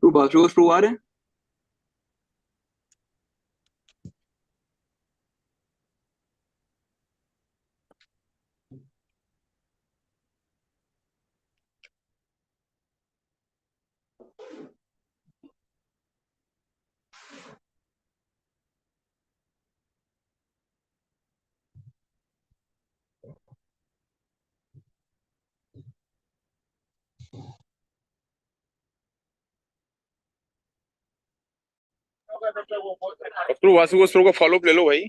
तो bathroom screw आ रहे हैं। डॉक्टर वासु को को फॉलो ले लो भाई,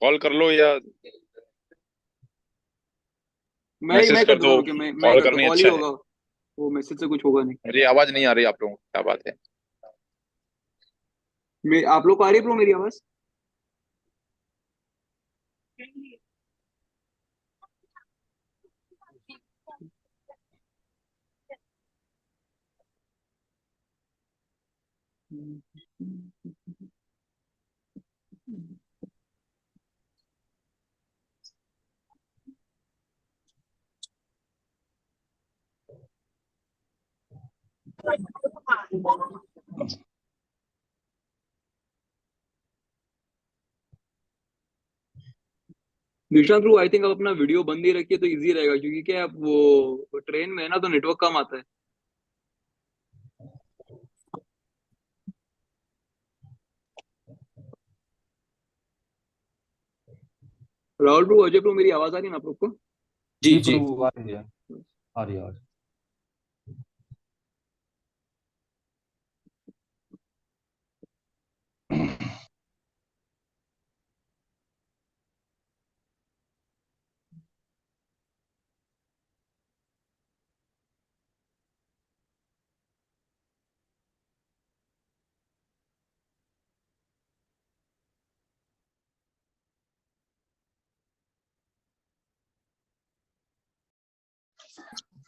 कॉल कर लो या मैसेज मैं कर कर दूंगा, दो। रुकिए, मैं कॉल कर करनी कॉल ही अच्छा है। होगा। वो मैसेज से कुछ होगा नहीं। मेरी आवाज नहीं आ रही आप लोगों को, क्या बात है? आप लोग को आ रही है ब्रो मेरी आवाज? निशांत ब्रो, आई थिंक आप अपना वीडियो बंद ही रखिए तो इजी रहेगा, क्योंकि क्या आप वो ट्रेन में है ना, तो नेटवर्क कम आता है। राहुल ब्रो, अजय ब्रो, मेरी आवाज आ रही है ना आप लोग को? जी जी जी। प्रभु, आ रही है, आ रही है आवाज।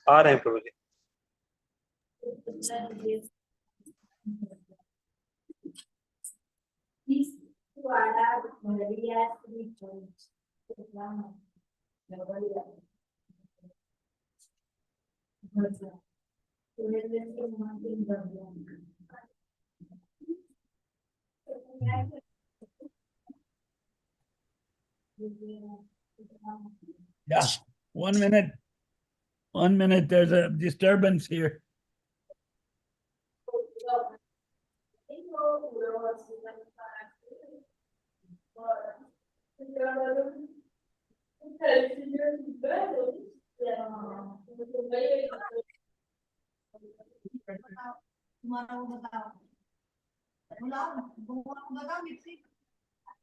आ रहे हैं प्रभु जी। Yeah, 1 minute. 1 minute. There's a disturbance here.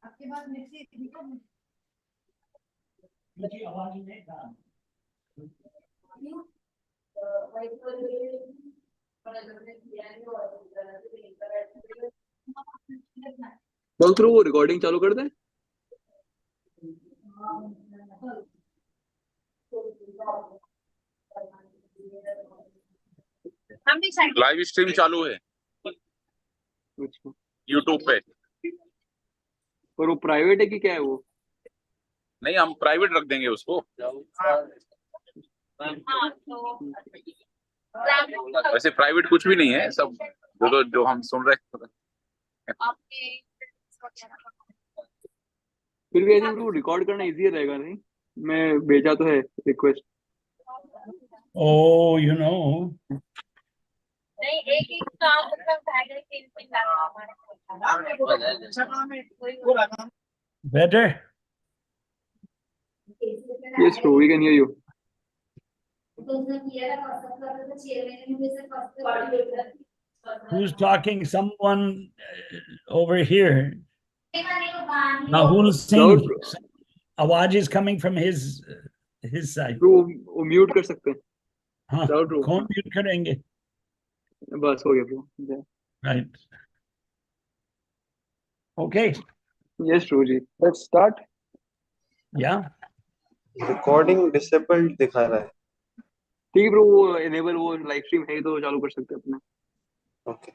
आपके पास मिक्सी बोल थ्रू वो रिकॉर्डिंग चालू कर दें। लाइव स्ट्रीम चालू है अच्छा, यूट्यूब पे। और वो प्राइवेट है कि क्या है वो? नहीं, हम प्राइवेट रख देंगे उसको। वैसे प्राइवेट कुछ भी नहीं है, सब जो हम सुन रहे हैं। फिर भी आई थिंक वो रिकॉर्ड करना इजी रहेगा, नहीं? मैं भेजा तो है रिक्वेस्ट। Oh, you know. नहीं, एक एक काम मतलब बैग के input Better? Yes bro, we can hear you. Who's talking? Someone over here. Rahul Singh. आवाज is coming from his side. Bro, वो म्यूट कर सकते हैं। हाँ, bro, कौन म्यूट करेंगे? बस हो गया bro। Right. Okay. Yes bro जी, let's start. Yeah. Recording disabled दिखा रहा है। ठीक है ब्रो, वो एनेबल वो लाइव स्ट्रीम है तो चालू कर सकते हैं अपना। ओके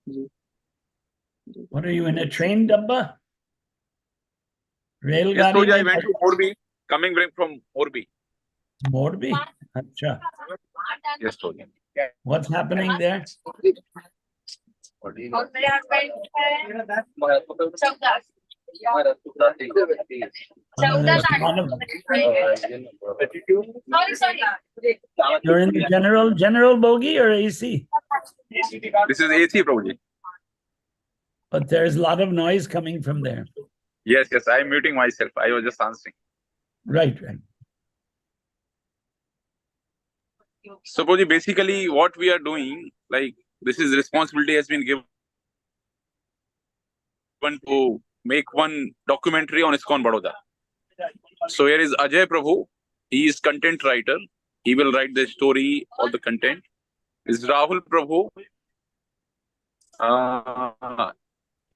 जी। What are you in a train, Dabba? Rail Yes, Gadi Prabhuji, I mein went to Morbi, coming back from Morbi. Morbi. Acha. Yes, Prabhuji. What's happening there? और मेरे हस्बैंड है 14 There's a lot of, sorry sorry you're in the general bogie or AC? This is AC, Prabhuji. But there's a lot of noise coming from there. Yes, I am muting myself. I was just answering. Right. So, Prabhuji, basically what we are doing, like this is responsibility has been given to make one documentary on ISKCON Baroda. So here is Ajay Prabhu. He is content writer. He will write the story or the content. Is Rahul Prabhu.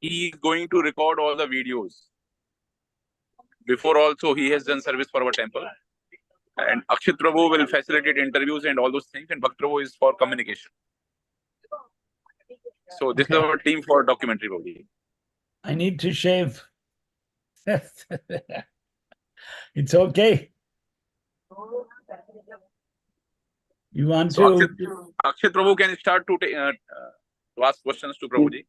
He is going to record all the videos. Before also, he has done service for our temple. And Akshit Prabhu will facilitate interviews and all those things. And Bhakt Prabhu is for communication. So this is our team for documentary, Prabhuji. I need to shave. It's okay. You want So to? Akshit Prabhu can start to ask questions to Prabhuji.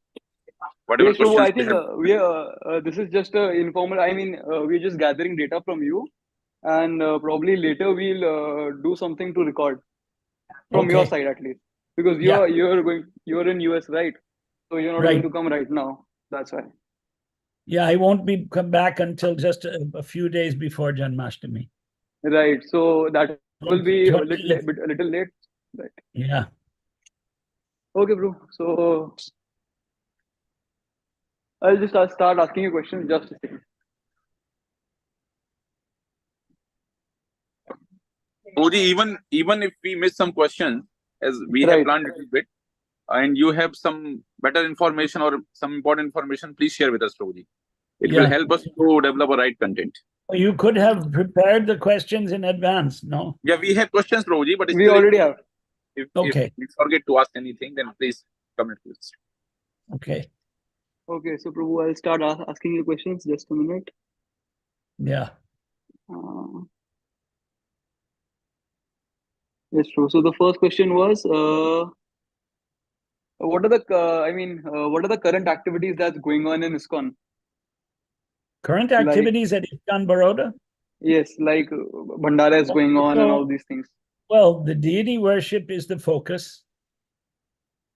Whatever Yes, Prabhu, questions I think this is just informal. I mean, we're just gathering data from you, and probably later we'll do something to record from your Okay. side at least, because Yeah. you're in US, right? So you're not Right. going to come right now. That's why. Yeah, I won't come back until just a few days before Janmashtami. Right. So that will be a 20th. little late. Right. Yeah. Okay, bro. So I'll just start asking you questions. Just a second. Prabhuji, even if we miss some questions, as we have Right. planned a little bit, and you have some better information or some important information, please share with us, Prabhuji. It will Yeah. help us to develop a right content. You could have prepared the questions in advance, no? Yeah, we have questions, Prabhuji, but We still, already have. if Okay. we forget to ask anything, then please comment with us. Okay. Okay, so Prabhu, I'll start asking you questions. Just a minute. Yeah. Yes, true. So the first question was, what are the what are the current activities that's going on in ISKCON? Current Like, activities at ISKCON Baroda? yes, like Bhandara is going on and So- all these things. Well, the deity worship is the focus.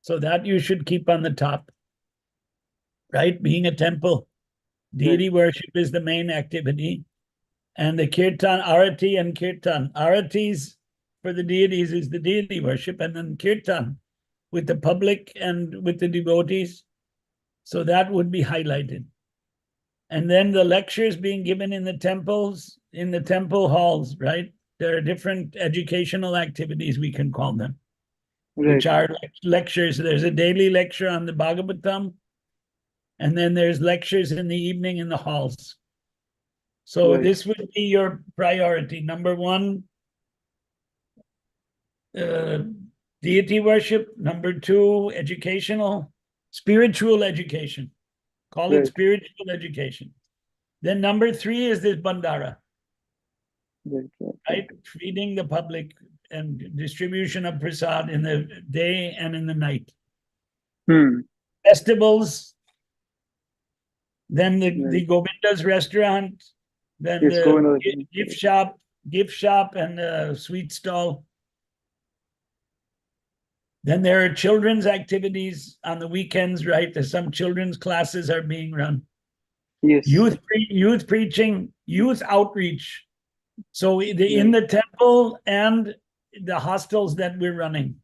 So that you should keep on the top. Right? Being a temple, deity worship is the main activity. And the kirtan, arati and kirtan. Aratis for the deities is the deity worship, and then kirtan with the public and with the devotees. So that would be highlighted. And then the lectures being given in the temples, in the temple halls, right? There are different educational activities, we can call them, which are lectures. There's a daily lecture on the Bhagavatam, and then there's lectures in the evening in the halls. So this would be your priority. Number one, deity worship. Number two, educational, spiritual education. Call it spiritual education. Then number three is this Bhandara. Right? Feeding the public and distribution of prasad in the day and in the night. Festivals. Then the Govinda's restaurant. Then the gift shop and the sweet stall. Then there are children's activities on the weekends, right? There's some children's classes are being run. Yes. Youth preaching, youth outreach. So in the temple and the hostels that we're running.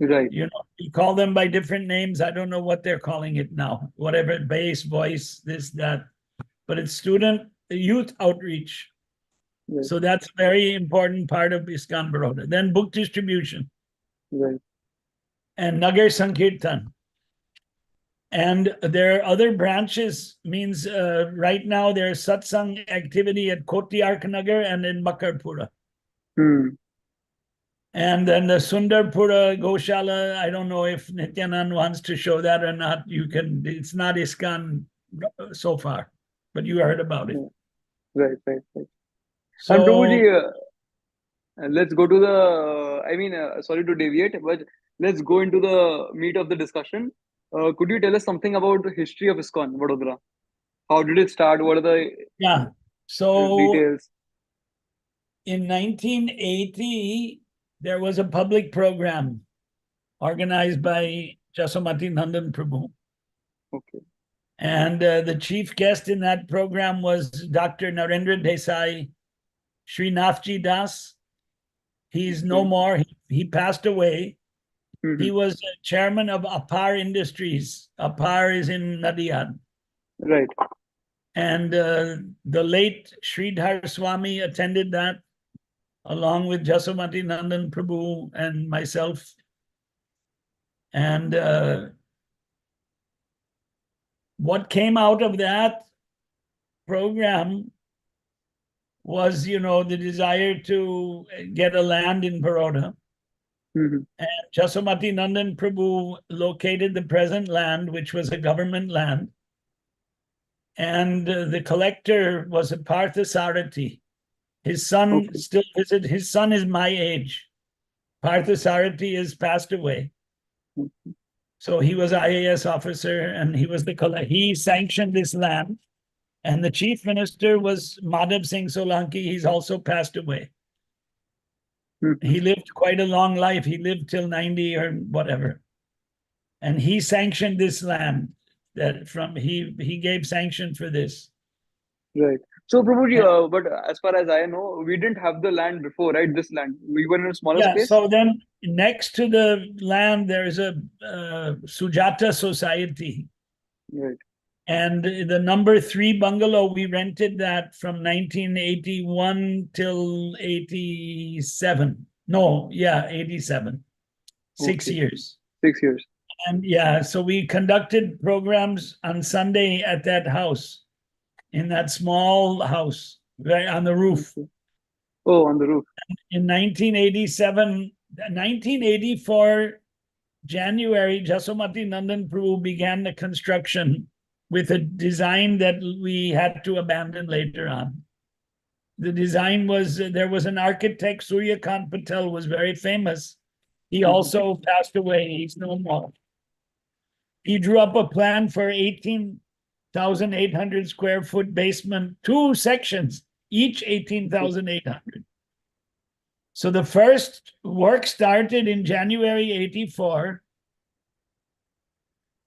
Right. You know, we call them by different names. I don't know what they're calling it now. Whatever, base, voice, this, that. But it's youth outreach. Right. So that's a very important part of ISKCON Baroda. Then book distribution. Right. And Nagar Sankirtan. And there are other branches, means right now there's satsang activity at Koti Nagar and in Bakarpura. And then the Sundarpura Goshala, I don't know if Nityanand wants to show that or not. You can, it's not ISKCON so far, but you heard about it. Right, right, right. And So Prabhuji, let's go to the, sorry to deviate, but let's go into the meat of the discussion. Could you tell us something about the history of ISKCON, Vadodara? How did it start? What are the yeah, so details? in 1980, there was a public program organized by Jasomati Nandan Prabhu. Okay. And the chief guest in that program was Dr. Narendra Desai, Srinathji Das. He's no Okay. more. He passed away. He Mhm. was chairman of Apar Industries. Apar is in Nadiad. Right. And the late Sridhar Swami attended that, along with Jasomati Nandan Prabhu and myself. And what came out of that program was, the desire to get a land in Baroda. Mhm. And Jasomati Nandan Prabhu located the present land, which was a government land. And the collector was a Parthasarathi. His son Okay. still visits. His son is my age. Parthasarathi has passed away. Mhm. So he was IAS officer, and he sanctioned this land. And the chief minister was Madhav Singh Solanki. He's also passed away. Mhm. He lived quite a long life. He lived till 90 or whatever. And he sanctioned this land. He gave sanction for this. Right. So, Prabhuji, And but as far as I know, we didn't have the land before, right? This land. We were in a smaller yeah, space. so then next to the land, there's a Sujata Society. Right. And the number 3 bungalow, we rented that from 1981 till 87. No, yeah, 87. 6 Okay. years. 6 years. And yeah, so we conducted programs on Sunday at that house, in that small house, right on the roof. Okay. Oh, on the roof. In 1987, 1984, January, Jasomati Nandan Prabhu began the construction with a design that we had to abandon later on. The design was, there was an architect, Suryakant Patel, was very famous. He Mhm. also passed away. He's no more. He drew up a plan for 18,800 square foot basement, 2 sections, each 18,800. So the first work started in January 84.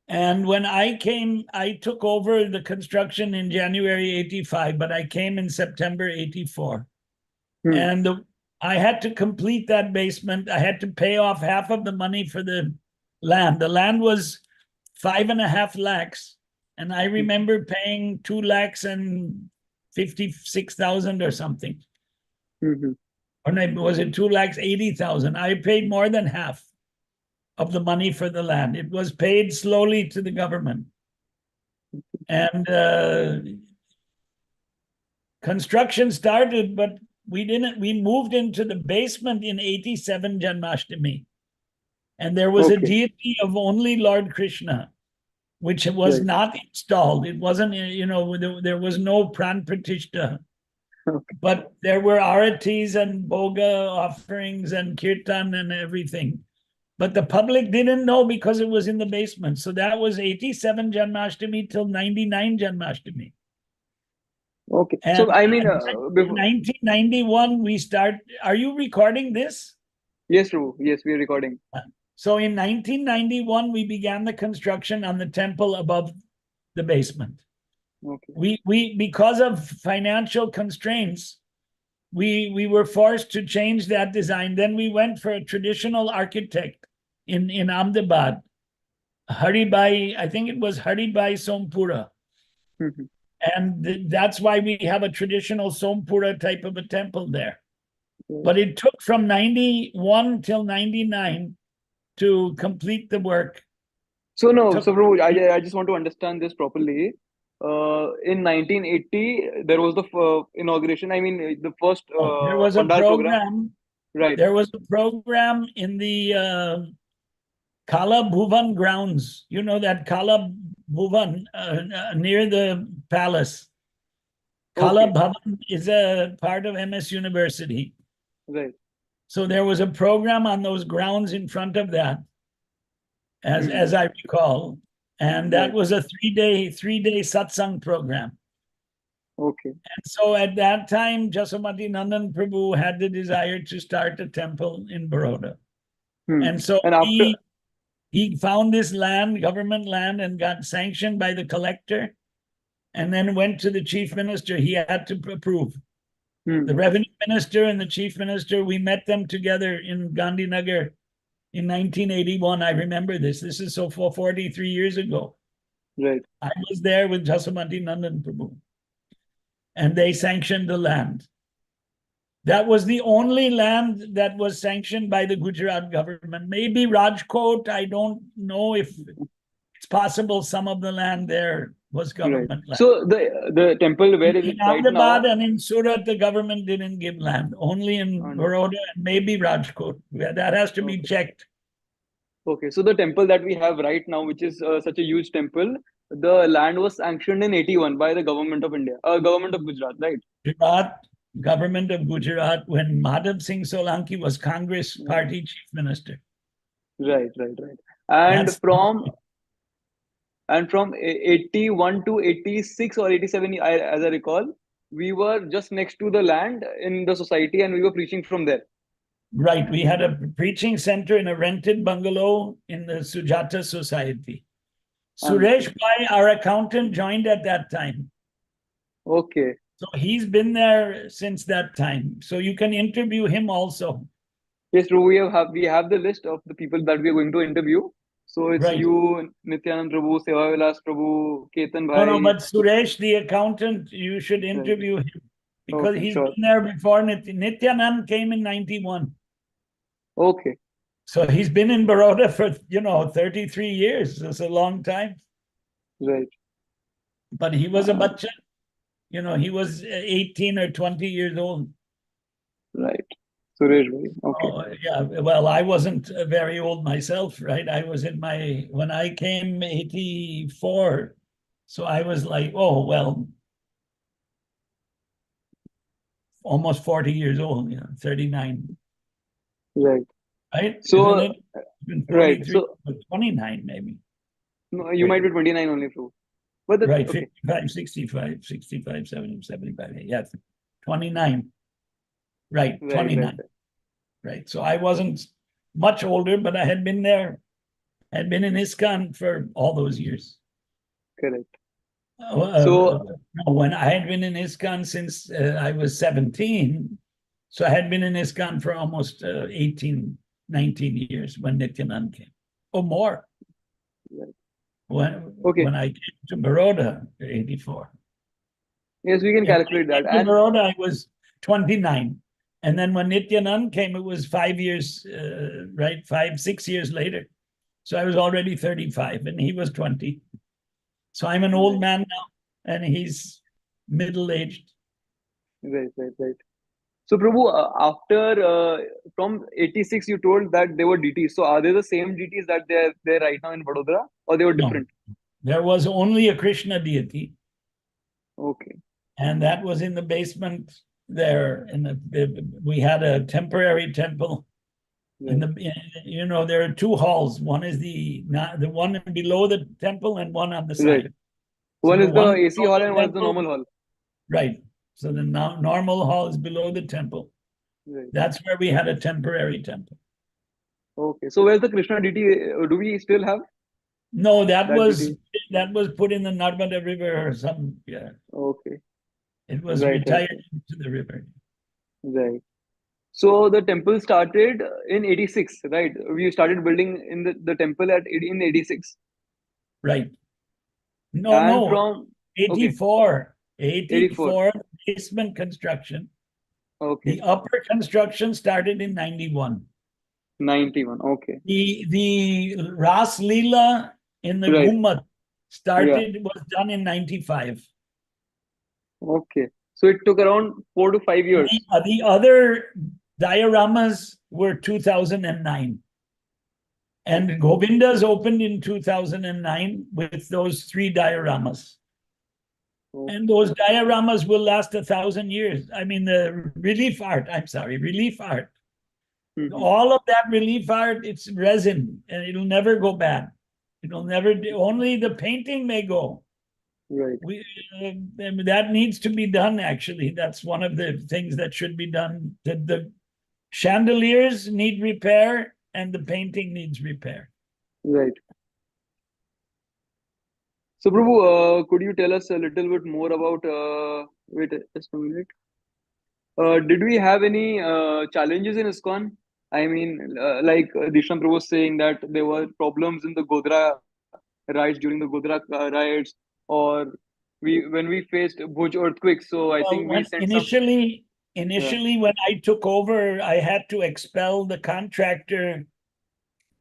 And when I came, I took over the construction in January 85, but I came in September 84. Hmm. And I had to complete that basement. I had to pay off half of the money for the land. The land was 5.5 lakhs. And I remember paying 2 lakhs and 56,000 or something. Mhm. Or was it 2 lakhs 80,000? I paid more than half of the money for the land. It was paid slowly to the government. And construction started, but we moved into the basement in 87 Janmashtami. And there was a Okay. deity of only Lord Krishna, which was Right. not installed. It wasn't, there was no pran pratishta. Okay. But there were aratis and boga offerings and kirtan and everything. But the public didn't know because it was in the basement. So that was 87 Janmashtami till 99 Janmashtami. Okay. And So, I mean, in 1991, we start. Are you recording this? yes, Prabhu. Yes, we are recording. So in 1991, we began the construction on the temple above the basement. Okay. We because of financial constraints, we were forced to change that design. Then we went for a traditional architect in Ahmedabad, Haribai, I think it was Haribai Sompura. Mhm. And that's why we have a traditional Sompura type of a temple there. Right. But it took from 91 till 99 to complete the work. So no, Took, so Prabhu, I just want to understand this properly. In 1980, there was the inauguration. I mean, the first there was a Pandal program. program. Right. There was a program in the Kala Bhuvan grounds. You know that Kala Bhuvan near the palace. Kala Okay. Bhavan is a part of MS University. Right. So there was a program on those grounds in front of that, Hmm. as I recall. And that Right. was a three-day satsang program. Okay. And so at that time, Jaswamati Nandan Prabhu had the desire to start a temple in Baroda. Hmm. And so And after, he found this land, government land, and got sanctioned by the collector, and then went to the chief minister. He had to approve. The revenue minister and the chief minister, we met them together in Gandhinagar in 1981. I remember this. This is so for 43 years ago. right. I was there with Jaswamati Nandan Prabhu, and they sanctioned the land. That was the only land that was sanctioned by the Gujarat government. Maybe Rajkot, I don't know if it's possible some of the land there was Right. government land. So the temple, where is it In right Ahmedabad now? and in Surat, the government didn't give land, only in And- Baroda and maybe Rajkot. That has to be Okay. checked. Okay. So the temple that we have right now, which is such a huge temple, the land was sanctioned in 81 by the government of India, government of Gujarat, right? Gujarat, government of Gujarat, when Madhav Singh Solanki was Congress party chief minister. Right. And That's from 81 to 86 or 87, as I recall, we were just next to the land in the society, and we were preaching from there. right. We had a preaching center in a rented bungalow in the Sujata Society. Suresh Pai, our accountant, joined at that time. Okay. So he's been there since that time. So you can interview him also. Yes, true. We have the list of the people that we are going to interview. So it's Right. you, Nityanand Prabhu, Seva Vilas Prabhu, Ketan No, Bhai. but Suresh, the accountant, you should interview him because Okay, he's sure. been there before. Nityanand came in 91. Okay. So he's been in Baroda for, 33 years. That's a long time. Right. But he was a bachcha. He was 18 or 20 years old. Right. Suresh Bhai. Okay. Oh, yeah. Well, I wasn't very old myself, right? I was when I came 84. So I was like, oh, well, almost 40 years old, 39. Right. Right? So, Isn't it? Been right. 43, So, 29 maybe. no, you might be 29 only, Prabhu. But Right, okay. 55, 65, 70, 75. Yes, 29. Right, 29. Right. So I wasn't much older, but I had been there, had been in ISKCON for all those years. Correct. No, when I had been in ISKCON since I was 17, so I had been in ISKCON for almost 18, 19 years when Nityanand came, or more. Right. When I came to Baroda, 84. Yes, we can Yeah, calculate that. in And Baroda, I was 29. And then when Nityanand came, it was 5 years, right? 6 years later. So I was already 35 and he was 20. So I'm an old man now and he's middle-aged. right. So, Prabhu, after from 86, you told that they were DTs. So, are they the same DTs that they're there right now in Vadodara, or they were No, different? there was only a Krishna deity, Okay. and that was in the basement there. We had a temporary temple. Right. There are two halls. One is the one below the temple and one on the Right. side. One So is the one AC below hall the and one is the temple- normal hall. Right. So the normal hall is below the temple. Right. That's where we had a temporary temple. Okay. So, where's the Krishna DT? Do we still have No, that that was DT? put in the Narmada River or some. Yeah, Okay. it was Right. retired into the river. Right. So the temple started in 86, right? We started building in the temple in 86. Right. And No, from 84. 84. 84 basement construction. Okay. The upper construction started in 91. 91. Okay. The Ras Leela in the Right. Gumbad was done in 95. Okay. So it took around 4 to 5 years. The other dioramas were 2009. And Govinda's opened in 2009 with those 3 dioramas. Okay. And those dioramas will last 1,000 years. I mean, the relief art, I'm sorry, relief art. Mhm. All of that relief art, it's resin and it'll never go bad. It'll never, only the painting may go. Right. That needs to be done, actually. That's one of the things that should be done. The chandeliers need repair and the painting needs repair. Right. So, Prabhu, could you tell us a little bit more about? Wait, just a minute. Did we have any challenges in ISKCON? I mean, like Disham Prabhu was saying that there were problems in the Godhra riots during the Godhra riots, or when we faced Bhuj earthquake. So I Well, think we when sent some. initially when I took over, I had to expel the contractor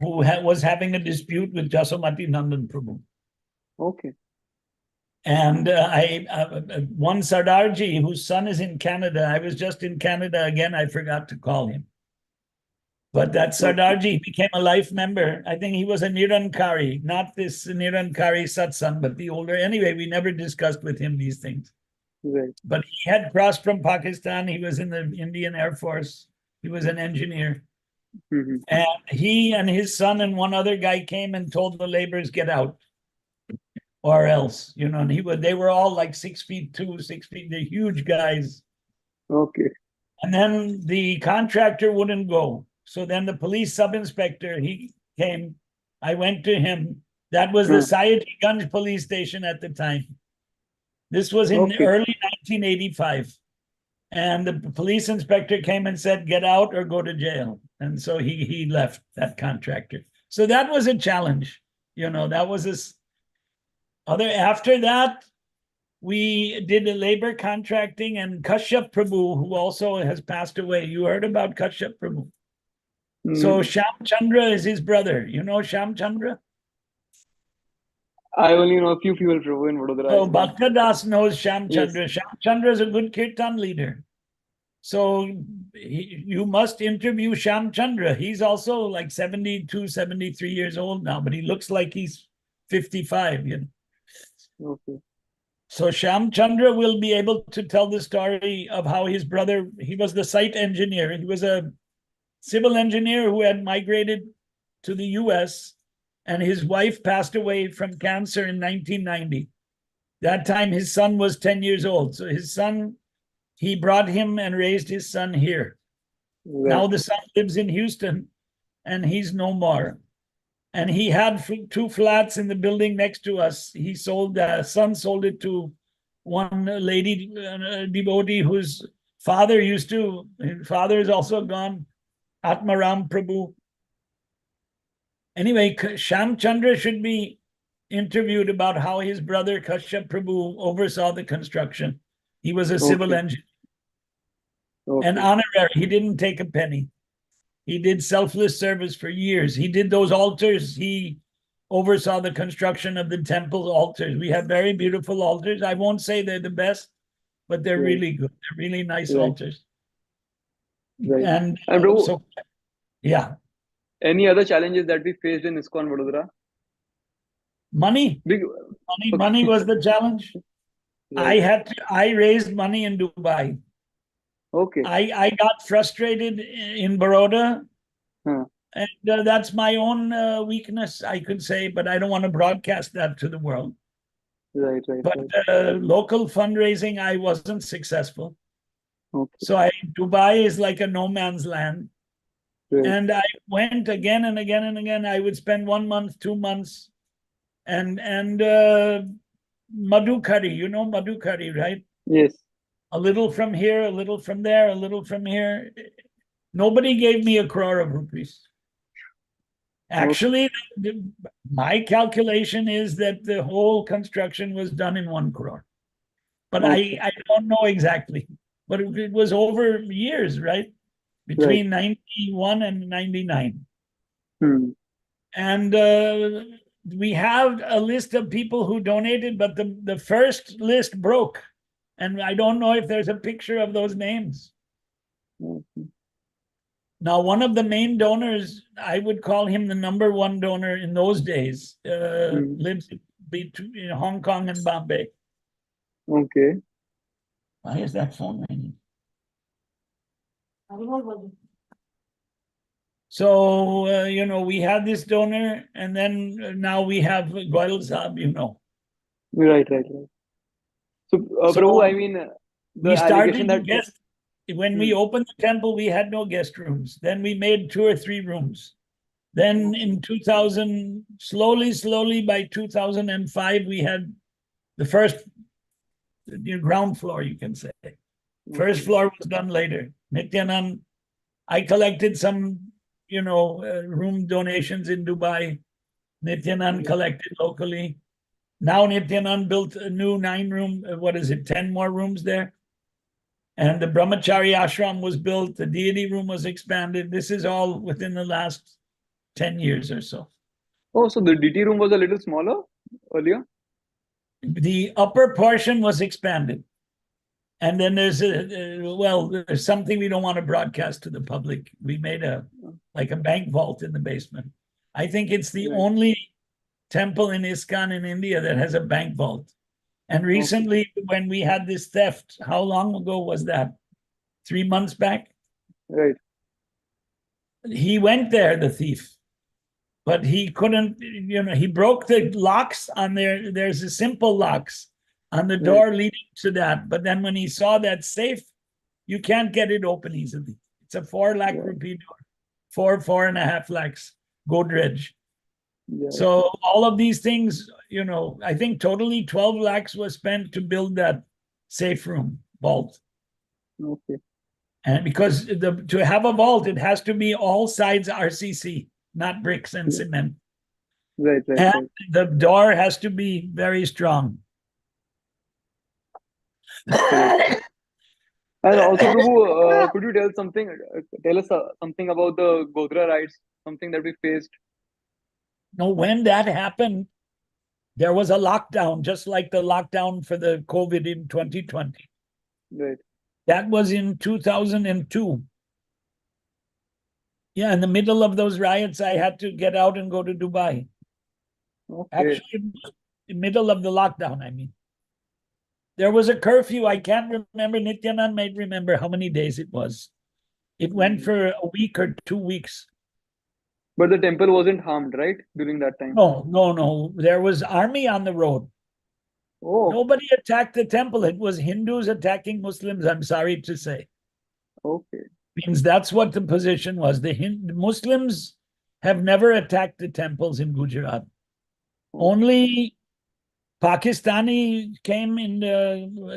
who was having a dispute with Jasomati Nandan Prabhu. Okay. And one Sardarji, whose son is in Canada, I was just in Canada again, I forgot to call him. But that Sardarji became a life member. I think he was a Nirankari, not this Nirankari satsang, but the older. Anyway, we never discussed with him these things. Right. But he had crossed from Pakistan. He was in the Indian Air Force. He was an engineer. Mhm. And he and his son and one other guy came and told the laborers, get out. Or else, and they were all like 6'2", 6 feet, they're huge guys. Okay. And then the contractor wouldn't go. So then the police sub-inspector, he came. I went to him. That was the Sayati Ganj police station at the time. This was in Okay. early 1985. And the police inspector came and said, get out or go to jail. And so he left, that contractor. So that was a challenge. That was after that, we did a labor contracting, and Kashyap Prabhu, who also has passed away. You heard about Kashyap Prabhu? So Shyam Chandra is his brother. You know Shyam Chandra? I only know a few people, Prabhu, in Vadodara. So Bhakta Das knows Shyam Yes. Chandra. Shyam Chandra is a good kirtan leader. So you must interview Shyam Chandra. He's also like 72, 73 years old now, but he looks like he's 55, Okay. So Shyam Chandra will be able to tell the story of how his brother, he was the site engineer. He was a civil engineer who had migrated to the US, and his wife passed away from cancer in 1990. That time his son was 10 years old. So he brought him and raised his son here. Right. Now the son lives in Houston and he's no more. And he had 2 flats in the building next to us. Son sold it to one lady, devotee whose father his father is also gone, Atmaram Prabhu. Anyway, Shyam Chandra should be interviewed about how his brother Kashyap Prabhu oversaw the construction. He was a civil engineer. Okay. And honorary, he didn't take a penny. He did selfless service for years. He did those altars. He oversaw the construction of the temple altars. We have very beautiful altars. I won't say they're the best, but they're really good. They're really nice altars. Right. And Prabhu, yeah. any other challenges that we faced in ISKCON Vadodara? Money. Big. Money was the challenge. Right. I raised money in Dubai. Okay. I got frustrated in Baroda. And that's my own weakness, I could say, but I don't want to broadcast that to the world. Right. But local fundraising, I wasn't successful. Okay. So Dubai is like a no man's land. Right. And I went again and again and again. I would spend 1 month, 2 months. And Madhukari, you know Madhukari, right? Yes. A little from here, a little from there, a little from here. Nobody gave me 1 crore of rupees. Actually, my calculation is that the whole construction was done in 1 crore. But I don't know exactly. But it was over years, right? Between 91 and 99. And we have a list of people who donated, but the first list broke. And I don't know if there's a picture of those names. Now, one of the main donors, I would call him the #1 donor in those days, lives between Hong Kong and Bombay. Okay. Why is that phone ringing? So, we had this donor, and then now we have Goyal Saab, Right, right, right. So, Prabhu, I So mean, the we allegation started that. guest, when we opened the temple, we had no guest rooms. Then we made 2 or 3 rooms. Then in 2000, slowly by 2005, we had the first ground floor, you can say. First floor was done later. Nityanand, I collected some, room donations in Dubai. Nityanand collected locally. Now Nityanand built a new 9-room, 10 more rooms there. And the Brahmachari ashram was built. The deity room was expanded. This is all within the last 10 years or so. Oh, so the DT room was a little smaller earlier? The upper portion was expanded. And then there's there's something we don't want to broadcast to the public. We made a bank vault in the basement. I think it's the only temple in ISKCON in India that has a bank vault. And recently, when we had this theft, how long ago was that? 3 months back? Right. He went there, the thief, but he couldn't, he broke the locks on there. There's a simple locks on the door leading to that. But then when he saw that safe, you can't get it open easily. It's a 4 lakh rupee door, 4.5 lakhs Godrej. Yeah. So all of these things, I think totally 12 lakhs was spent to build that safe room vault. Okay. And because to have a vault, it has to be all sides RCC, not bricks and cement. Right, right, And right. the door has to be very strong. And also, Prabhu, could you tell us something about the Godhra riots, something that we faced? No, when that happened, there was a lockdown, just like the lockdown for the COVID in 2020. Right. That was in 2002. Yeah, in the middle of those riots, I had to get out and go to Dubai. Okay. Actually, in the middle of the lockdown, I mean. There was a curfew. I can't remember. Nityanand might remember how many days it was. It went for a week or 2 weeks. But the temple wasn't harmed, right, during that time? No. There was army on the road. Oh, Nobody attacked the temple. It was Hindus attacking Muslims, I'm sorry to say. okay. Means that's what the position was. The Muslims have never attacked the temples in Gujarat. Only Pakistani came in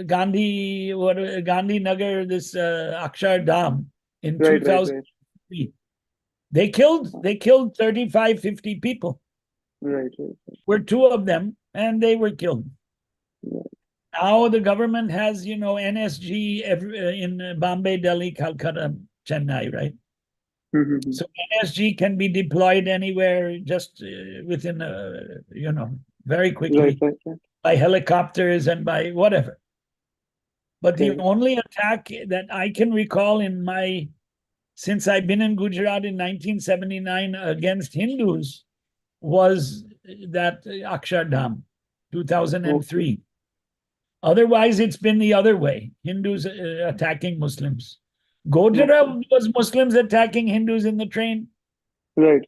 Gandhi Nagar, this Akshardham in Right, 2003. They killed 35, 50 people. right. Were 2 of them, and they were killed. Now the government has, NSG in Bombay, Delhi, Calcutta, Chennai, right? Mm-hmm. So NSG can be deployed anywhere just within, very quickly Right. by helicopters and by whatever. But the Okay. only attack that I can recall since I've been in Gujarat in 1979 against Hindus was that Akshardham, 2003. Okay. Otherwise, it's been the other way, Hindus attacking Muslims. Godhra was Muslims attacking Hindus in the train. Right.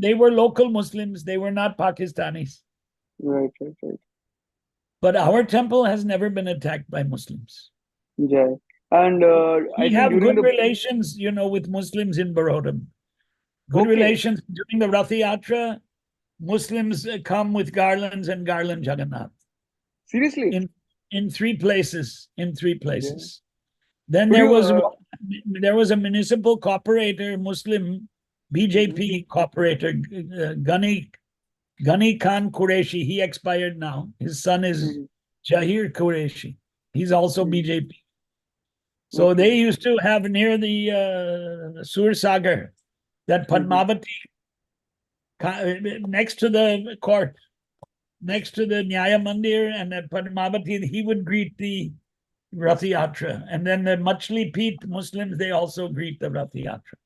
They were local Muslims. They were not Pakistanis. Right. But our temple has never been attacked by Muslims. Yeah. And I We think have during good the. relations, with Muslims in Barodam. Good Okay. relations during the Rath Yatra. Muslims come with garlands and garland Jagannath Seriously? in 3 places. Yeah. Then Could there you? was a municipal cooperator, Muslim BJP cooperator, Ghani Khan Qureshi. He expired now. His son is Jahir Qureshi. He's also BJP. So Okay. they used to have near the Sur Sagar, that Padmavati, next to the court, next to the Nyaya Mandir and at Padmavati, he would greet the Rath Yatra. And then the Machli Peet Muslims, they also greet the Rath Yatra.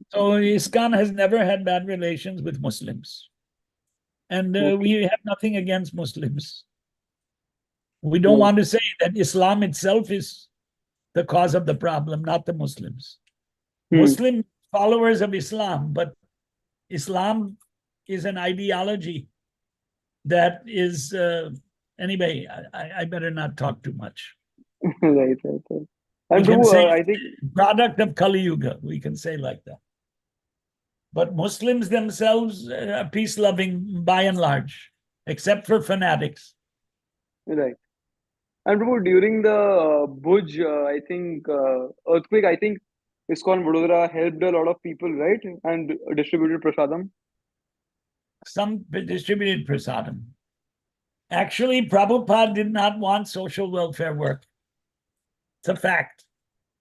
So ISKCON has never had bad relations with Muslims. And we have nothing against Muslims. We don't Right. want to say that Islam itself is the cause of the problem, not the Muslims. Muslim followers of Islam, but Islam is an ideology that is, anyway, I better not talk too much. Right. We And can Prabhu, say I think, product of Kali Yuga, we can say like that. But Muslims themselves are peace-loving by and large, except for fanatics. right. And Prabhu, during the Bhuj, I think, earthquake, I think ISKCON Vadodara helped a lot of people, right? And distributed prasadam. Some distributed prasadam. Actually, Prabhupada did not want social welfare work. It's a fact.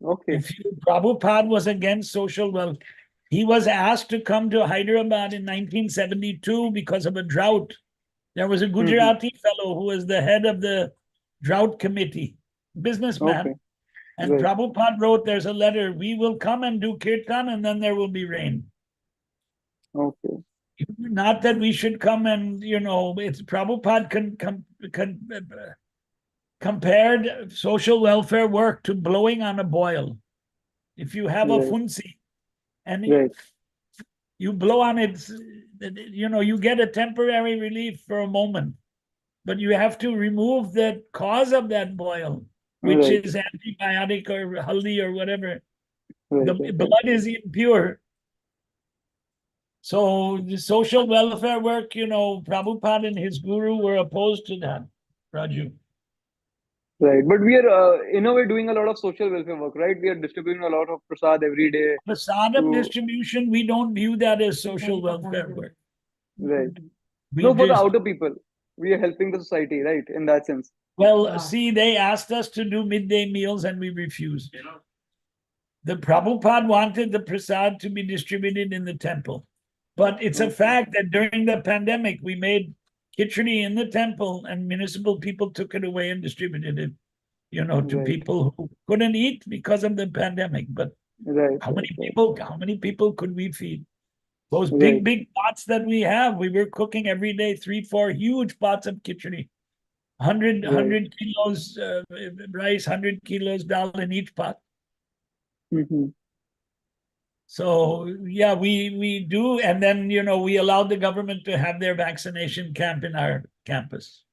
Okay. Prabhupada was against social welfare. He was asked to come to Hyderabad in 1972 because of a drought. There was a Gujarati fellow who was the head of the drought committee, businessman. Okay. And Right. Prabhupada wrote, there's a letter, we will come and do kirtan and then there will be rain. Okay. Not that we should come and, it's Prabhupada compared social welfare work to blowing on a boil. If you have a Right. funsi and Right. you blow on it, you get a temporary relief for a moment, but you have to remove the cause of that boil, which Right. is antibiotic or haldi or whatever. Right. The Right. blood is impure. So the social welfare work, Prabhupada and his guru were opposed to that, Raju. Right. But we are, in a way, doing a lot of social welfare work, right? We are distributing a lot of prasad every day. Prasadam to, distribution, we don't view that as social welfare work. right. We No, for the just, outer people. We are helping the society, right? In that sense. well, see, they asked us to do midday meals and we refused. The Prabhupada wanted the prasad to be distributed in the temple. But it's a Okay. fact that during the pandemic, we made khichdi in the temple and municipal people took it away and distributed it, to Right. people who couldn't eat because of the pandemic. But Right. how many Right. how many people could we feed? Those Right. big pots that we have, we were cooking every day, 3-4 huge pots of khichdi. 100 Right. kilos rice, 100 kilos dal in each pot. Mhm. So yeah, we do, and then we allowed the government to have their vaccination camp in our campus.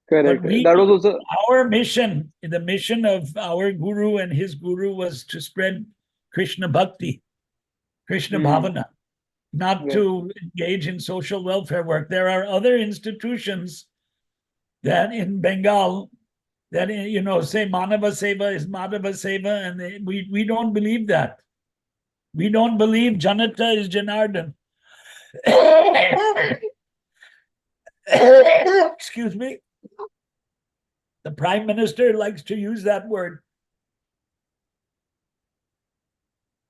Correct. But That was also. our mission, the mission of our guru and his guru was to spread Krishna Bhakti, Krishna Bhavana, not Right. to engage in social welfare work. There are other institutions that in Bengal that say Manava Seva is Madhava Seva, and we don't believe that. We don't believe Janata is Janardan. Excuse me. The Prime Minister likes to use that word.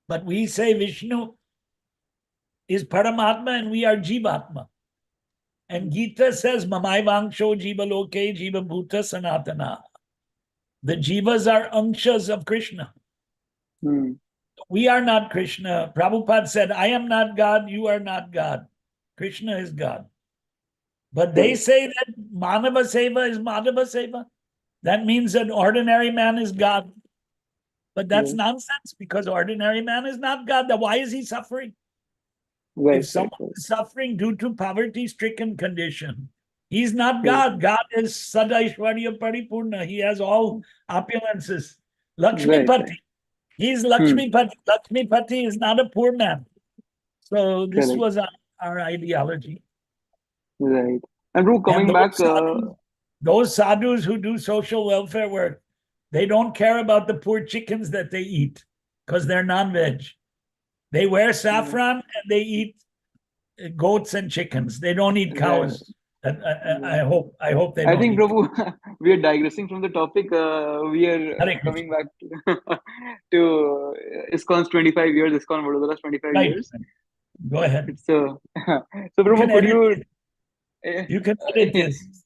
But we say Vishnu is Paramatma and we are Jivatma. And Gita says, Mamai Vangsho Jiva Loke Jiva Bhuta Sanatana. The Jivas are Anshas of Krishna. We are not Krishna. Prabhupada said, I am not God, you are not God. Krishna is God. But they say that Manava Seva is Madhava Seva. That means an ordinary man is God. But that's nonsense because ordinary man is not God. Then why is he suffering? Right. If someone is suffering due to poverty-stricken condition, he's not God. God is Sadaishwarya Paripurna. He has all opulences. Lakshmi Pati. He's Lakshmi Pati. Lakshmi Pati is not a poor man. So this was our ideology. Right. And Bro, coming And back. those sadhus who do social welfare work, they don't care about the poor chickens that they eat because they're non-veg. They wear saffron and they eat goats and chickens. They don't eat cows. I hope they don't. I think, eat Prabhu, we are digressing from the topic. We are Hare coming Krishna. back to ISKCON's 25 years, ISKCON Vadodara's 25 Right. years. Go ahead. So, so You Prabhu, can could edit you? You can edit this.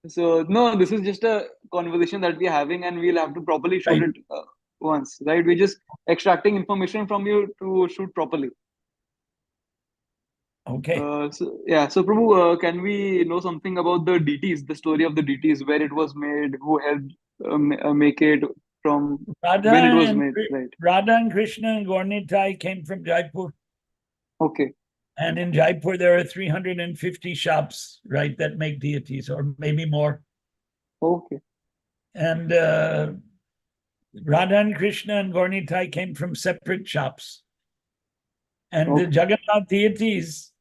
So, no, this is just a conversation that we're having, and we'll have to properly shoot Right. it once, right? We're just extracting information from you to shoot properly. Okay. So Prabhu, can we know something about the deities, the story of the deities, where it was made, who helped make it, from Radha when it was and made, right? Radha and Krishna and Gaurnitai came from Jaipur. Okay, And in Jaipur, there are 350 shops, right, that make deities, or maybe more. okay, And Radha and Krishna and Gaurnitai came from separate shops. And the okay. Jagannath deities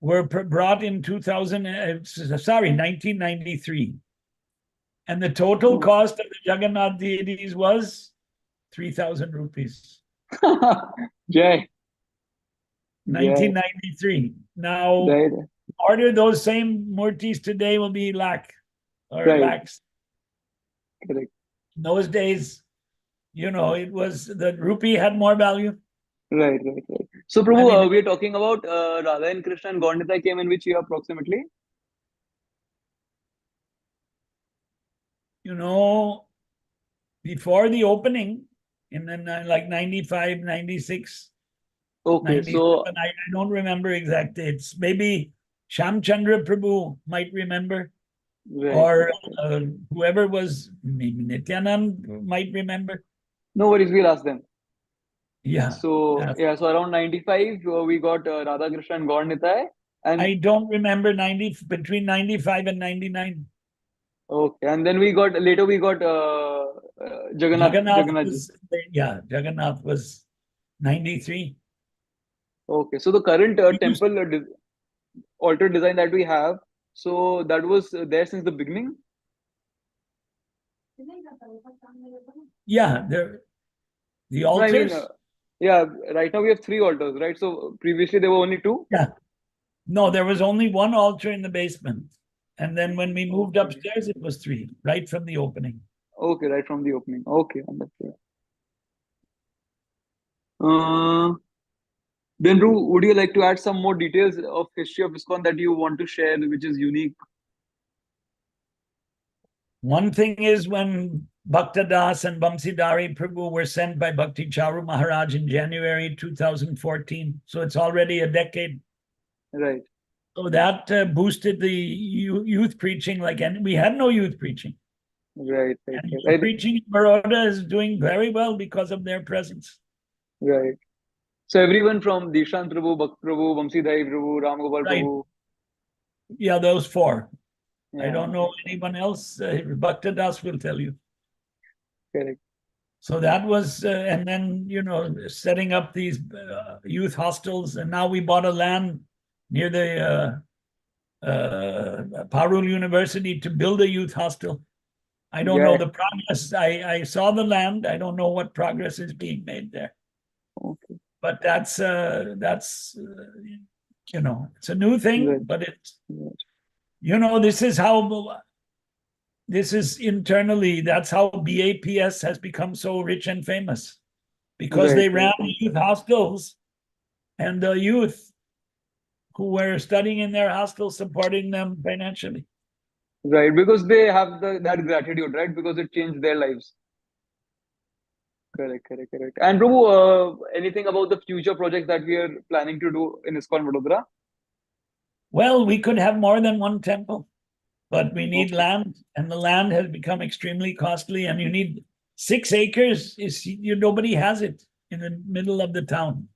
were brought in 1993. And the total cost of the Jagannath deities was 3,000 rupees. Jai, Jai, 1993. Now, right, order those same murtis today will be lakh or right, lakhs. correct, In those days, it was the rupee had more value. right. So I Prabhu, mean, we are talking about Radha and Krishna and Gaunita came in which year approximately? before the opening in like 95, 96, Okay, 97. so I don't remember exact dates. Maybe Shamchandra Prabhu might remember, right, or right. whoever was, maybe Nityanand might remember. No worries, we'll ask them. Yeah. So yeah, so around 95, we got Radha Krishna and Gaur Nitai, and I don't remember between 95 and 99. okay, and then later we got Jagannath Jagannath ji. was, Jagannath was 93. Okay, so the current We used- temple altar design that we have, so that was there since the beginning. Yeah, the No, I mean, altars. yeah, right now we have three altars, right? So previously there were only two. Yeah. No, there was only one altar in the basement. And then when we moved Okay, upstairs, it was three, right from the opening. okay, right from the opening. Okay, understood. Uh, then, Ru, would you like to add some more details of history of ISKCON that you want to share, which is unique? One thing is when Bhakta Das and Bamsidari Prabhu were sent by Bhakti Charu Maharaj in January 2014. So it's already a decade. Right, So that boosted the youth preaching, and we had no youth preaching. right, And right, youth right. preaching in Baroda is doing very well because of their presence. Right. So everyone from Dishant Prabhu, Bhakt Prabhu, Vamsidhai Prabhu, Ram Gopal Right. Prabhu. Yeah, those four. I Yeah, don't know anyone else. Bhakta Das will tell you. correct. So that was, and then, setting up these youth hostels. And now we bought a land near the Parul University to build a youth hostel. I don't know Yeah. the progress. I saw the land. I don't know what progress is being made there. Okay. But that's it's a new thing, Right. but it's, Right. this is internally, that's how BAPS has become so rich and famous, because Right. they ran Right. youth hostels, and the youth who were studying in their hostels supporting them financially. Right. Because they have that gratitude, right? Because it changed their lives. Correct. Correct. Correct. And Prabhu, anything about the future projects that we are planning to do in ISKCON Vadodara? Well, we could have more than one temple, but we need Okay. land, and the land has become extremely costly, and you need 6 acres. Nobody has it in the middle of the town.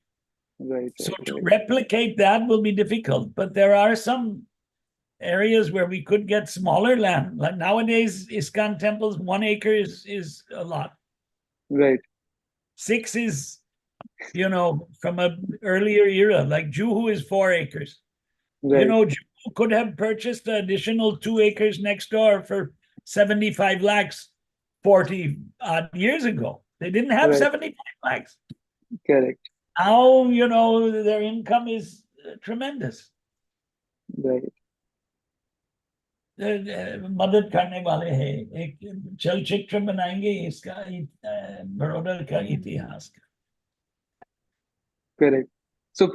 Right. So Right. to Right. replicate that will be difficult, but there are some areas where we could get smaller land. Like nowadays, ISKCON temples, 1 acre is a lot. Right. 6 is, from a earlier era, like Juhu is 4 acres. Right. Juhu could have purchased the additional 2 acres next door for 75 lakhs 40 odd years ago. They didn't have Right. 75 lakhs. Correct. Now, their income is tremendous. Right. मदद करने वाले हैं, एक चलचित्र बनाएंगे इसका, बड़ौदा का इतिहास का. Correct. So,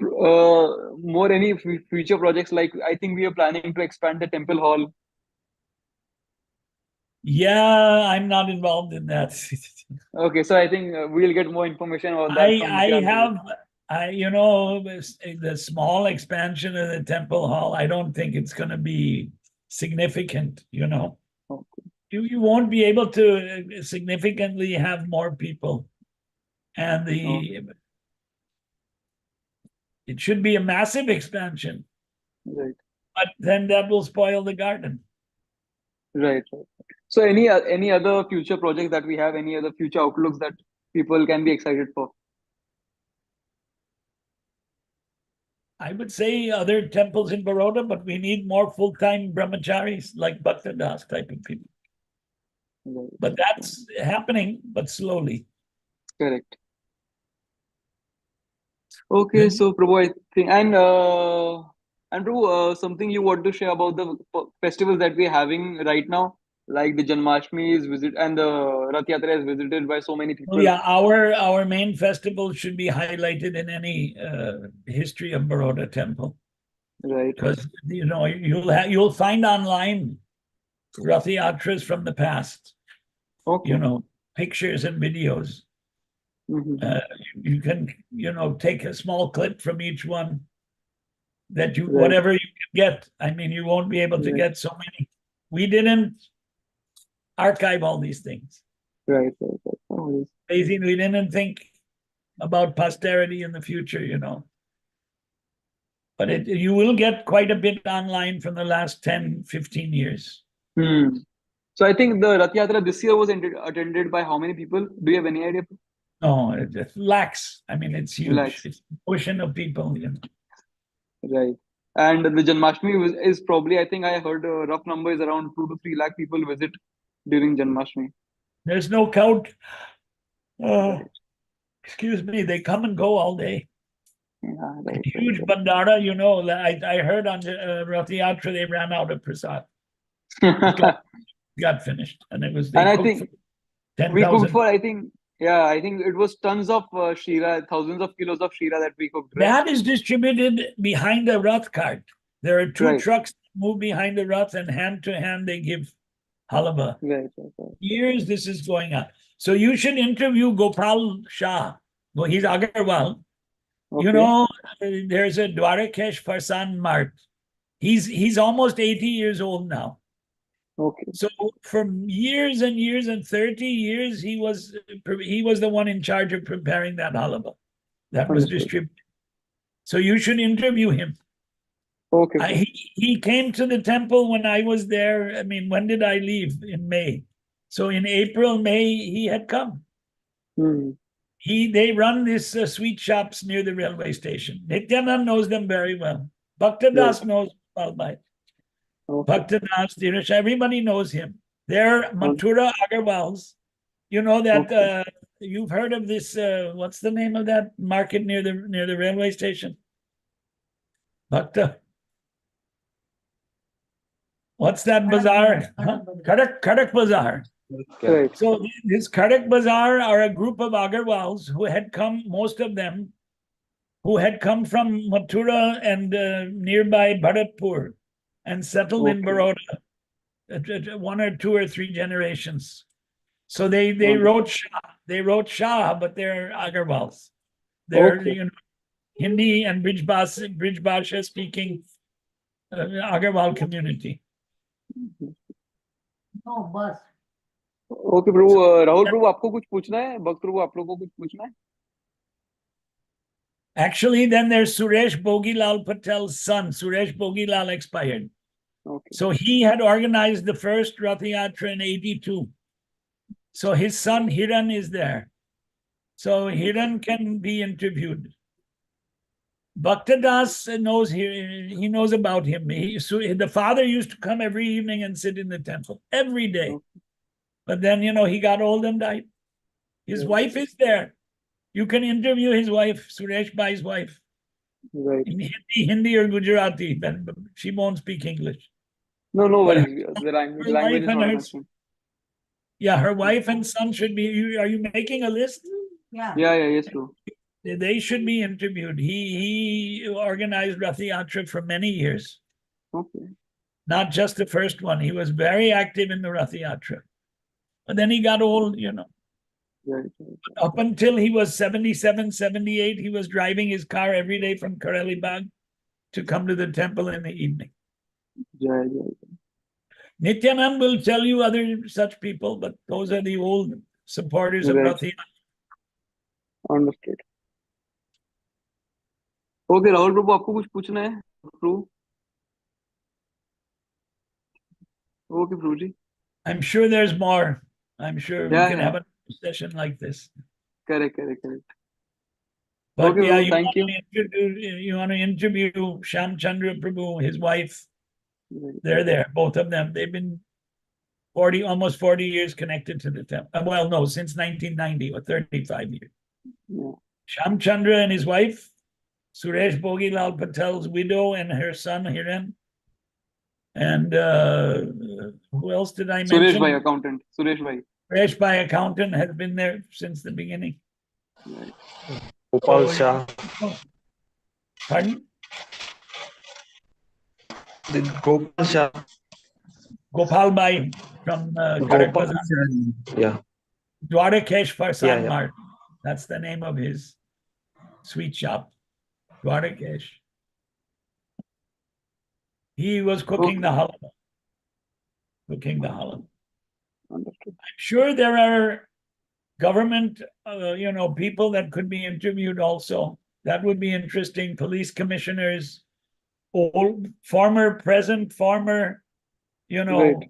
more any future projects, like I think we are planning to expand the temple hall. Yeah, I'm not involved in that. Okay, so I think we'll get more information about that from I Nityan. have The small expansion of the temple hall, I don't think it's going to be significant, Okay. You won't be able to significantly have more people. And it should be a massive expansion, Right. but then that will spoil the garden. Right. Right. So any other future projects that we have, any other future outlooks that people can be excited for? I would say other temples in Baroda, but we need more full-time brahmacharis like Bhakta Das type of people. Right. But that's happening, but slowly. Correct. Okay, Then- so Prabhu, I think, and Prabhu, something you want to share about the festivals that we're having right now, like the Janmashtami is visit and the Rath Yatra is visited by so many Oh people. yeah, our main festival should be highlighted in any history of Baroda temple, Right. because you'll find online Rath Yatras from the past, Okay. pictures and videos. Mm-hmm. You can take a small clip from each one that Right. whatever you can get. I mean, you won't be able to Right. get so many. We didn't archive all these things. Right. Right. Right. Oh, yes. We didn't think about posterity in the future, but you will get quite a bit online from the last 10, 15 years. Hmm. So I think the Rath Yatra this year was attended by how many people? Do you have any idea? No, it lacks. I mean, it's huge. Lakhs. It's an ocean of people. Right. And the Janmashtami is probably, I think I heard a rough number is around 2 to 3 lakh people visit during Janmashtami. There's no count. Right. Excuse me, they come and go all day. Yeah, right, Huge right, bandara, I heard on the Rath Yatra they ran out of prasad. right. Got finished, and And they I cooked think for we cooked 10,000. for, I think it was tons of shira, thousands of kilos of shira that we cooked, right? That is distributed behind the Rath cart. There are two Right. trucks that move behind the Rath, and hand to hand they give halaba. Right, right, right. Years this is going on. So you should interview Gopal Shah. Well, he's Agarwal. Okay. There's a Dwarakesh Farsan Mart. He's almost 80 years old now. Okay. So for years and years and 30 years, he was the one in charge of preparing that halaba that was Understood. distributed. So you should interview him. Okay. Okay. He came to the temple when I was there. I mean, when did I leave? In May. So in April, May, he had come. Hmm. They run these sweet shops near the railway station. Nityanand knows them very well. Bhakta Das Right. knows well by Okay. Bhakta Das, Dheeraj, everybody knows him. They're Mathura Agarwals. You know that Okay. you've heard of this. What's the name of that market near the railway station? Bhakta. What's that bazaar? Huh? Karak Bazaar. Right. So this Karak Bazaar are a group of Agarwals who had come, most of them, who had come from Mathura and nearby Bharatpur and settled in Okay. Baroda, 1 or 2 or 3 generations. So they Understood. wrote Shah. They wrote Shah, but they're Agarwals. They're Okay. Hindi and Brij Bhasha speaking Agarwal community. No, bus. Okay Prabhu Rahul Prabhu आपको कुछ पूछना है भक्त प्रभु आप लोगों को कुछ पूछना है Actually, then there's Suresh Bogilal Patel's son. Suresh Bogilal expired. Okay. So he had organized the first Rath Yatra in 82. So his son Hiran is there. So Hiran can be interviewed. Bhakta Das knows, he knows about him. The father used to come every evening and sit in the temple every day. Okay. But then, he got old and died. His Yeah. wife is there. You can interview his wife, Suresh Bhai's wife, Right. in Hindi or Gujarati, but she won't speak English. No, no But worries. The her language wife is and not an her, issue. yeah, her wife and son should be. Are you making a list? Yeah. Yeah, yeah, yes, bro. They should be interviewed. He organized Rath Yatra for many years, Okay. not just the first one. He was very active in the Rath Yatra, but then he got old. Right, right, Up until he was 77, 78, he was driving his car every day from Kareli Bagh to come to the temple in the evening. Jai, Jai. Nityanand will tell you other such people, but those are the old supporters of Right. Rath Yatra. Understood. Okay Rahul Prabhu आपको कुछ पूछना है Prabhu? Okay Prabhu ji. I'm sure there's more. I'm sure we Yeah, can yeah. have a session like this. Correct, correct, correct. But Okay, yeah, bro, thank you. You want to interview Sham Chandra Prabhu, his wife. Right. They're there, both of them. They've been almost 40 years connected to the temple. Well, no, since 1990 or 35 years. Yeah. Sham Chandra and his wife, Suresh Bogilal Patel's widow and her son Hiran. And who else did I Suresh mention? bhai, accountant. Suresh bhai. Suresh Bhai, accountant, has been there since the beginning. Right. Gopal Oh, Shah. Pardon? Gopal Shah. Gopal Bhai from Karak Gopal Bazar. Shah. Yeah. Dwarakesh Farsan Yeah, yeah. Mart. That's the name of his sweet shop. Dwarakesh. He was cooking the halwa. Cooking the halwa. Understood. I'm sure there are government, people that could be interviewed also. That would be interesting. Police commissioners, old, former, present, former, Right.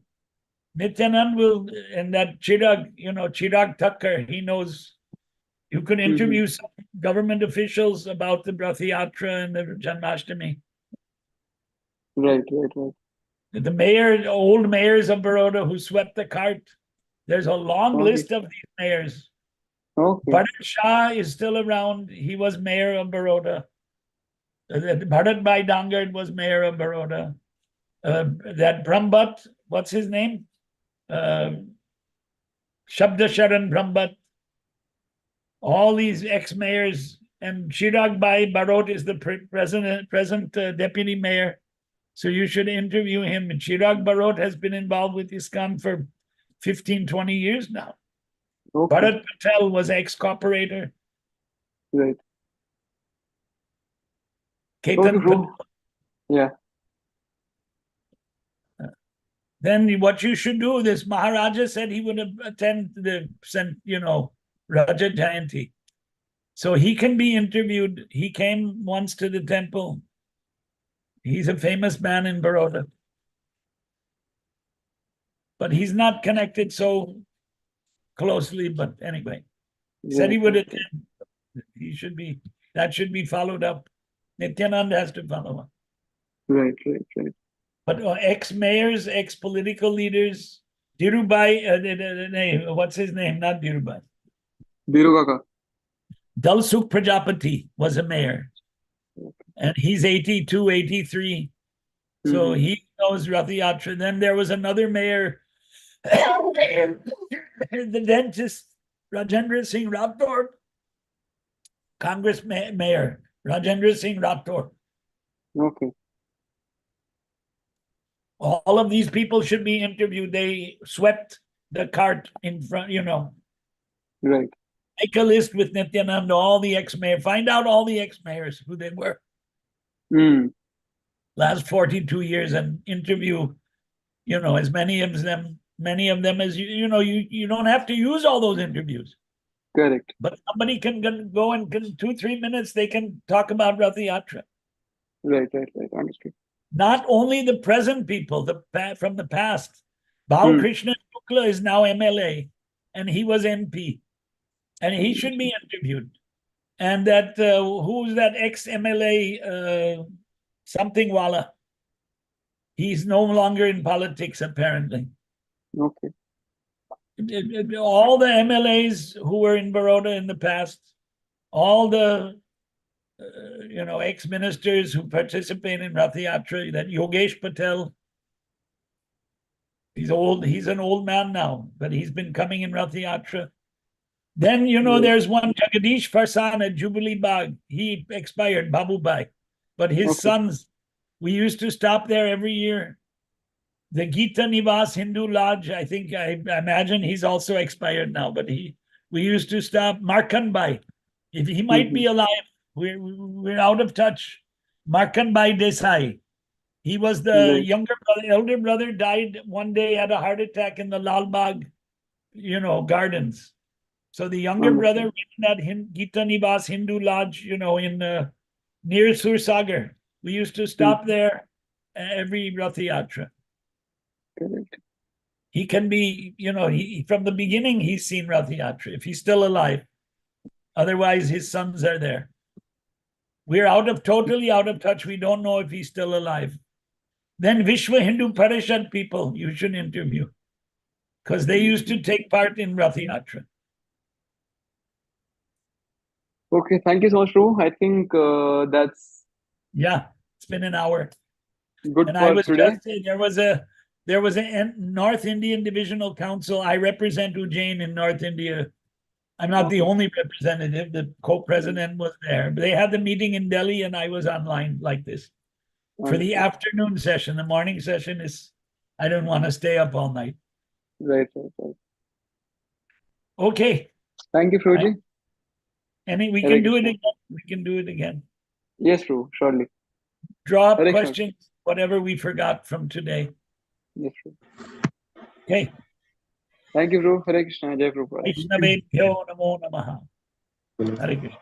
Nityanand will, and that Chirag Thakkar, he knows. You could interview some government officials about the Rath Yatra and the Janmashtami. Right, right, right. The old mayors of Baroda who swept the cart. There's a long Okay. list of these mayors. Okay. Bharat Shah is still around. He was mayor of Baroda. Bharat Bhai Dangard was mayor of Baroda. That Brahmbhat, what's his name? Shabda Sharan Brahmbhat. All these ex-mayors, and Chirag Bhai Barot is the present deputy mayor. So you should interview him. And Chirag Barot has been involved with ISKCON for 15, 20 years now. Okay. Bharat Patel was ex-cooperator. Right. Okay, Ketan bro. Patel. Yeah. Then what you should do, this Maharaja said he would attend the, Raja Jayanti. So he can be interviewed. He came once to the temple. He's a famous man in Baroda. But he's not connected so closely. But anyway, he said he would attend. That should be followed up. Nityanand has to follow up. Right, right, right. But ex-mayors, ex-political leaders, Dhirubhai, what's his name? Not Dhirubhai. Biru Kaka. Dalsukh Prajapati was a mayor. And he's 82, 83. So he knows Rath Yatra. Then there was another mayor, the dentist, Rajendra Singh Rathore, Congress mayor, Rajendra Singh Rathore. Okay. All of these people should be interviewed. They swept the cart in front, Right. Make a list with Nityanand, all the ex-mayors. Find out all the ex-mayors, who they were. Last 42 years, and interview, as many of them as you don't have to use all those interviews. Correct. But somebody can go and 2-3 minutes, they can talk about Rath Yatra. Right, right, right. Understood. Not only the present people, from the past. Bal Krishna Shukla is now MLA, and he was MP, and he should be interviewed. And that who's that ex-MLA something Wala? He's no longer in politics, apparently. Okay. All the MLAs who were in Baroda in the past, all the ex-ministers who participate in Rath Yatra, that Yogesh Patel, he's old, he's an old man now, but he's been coming in Rath Yatra. Then, there's one, Jagadish Farsan at Jubilee Bagh. He expired, Babu Bhai. But his sons, we used to stop there every year. The Gita Nivas Hindu Lodge, I imagine he's also expired now, but We used to stop Markanbai. If he might be alive, we're out of touch. Markanbai Desai. He was the Right. younger brother, elder brother died one day, had a heart attack in the Lal Bagh, gardens. So the younger brother Understood. went at Gita Nivas Hindu Lodge, in near Sursagar. We used to stop there every Rath Yatra. Correct. He can be, from the beginning, he's seen Rath Yatra, if he's still alive. Otherwise, his sons are there. We're totally out of touch. We don't know if he's still alive. Then Vishwa Hindu Parishad people you should interview, because they used to take part in Rath Yatra. Okay, thank you so much, Prabhu. I think that's Yeah, it's been an hour. good And I for was today. just saying, there was a North Indian Divisional Council. I represent Ujjain in North India. I'm not the Okay. only representative. The co-president was there. They had the meeting in Delhi, and I was online like this. For the Understood. afternoon session, the morning session I don't want to stay up all night. Right. Okay. Thank you, Prabhuji. We Hare can do it Krishna. again. We can do it again. Yes, Prabhu, surely. Draw up Hare Krishna. questions, whatever we forgot from today. Yes, Prabhu. Okay. Thank you, Prabhu. Hare Krishna. Jai Prabhupada. Vaishnavebhyo namo namaha. Hare Krishna.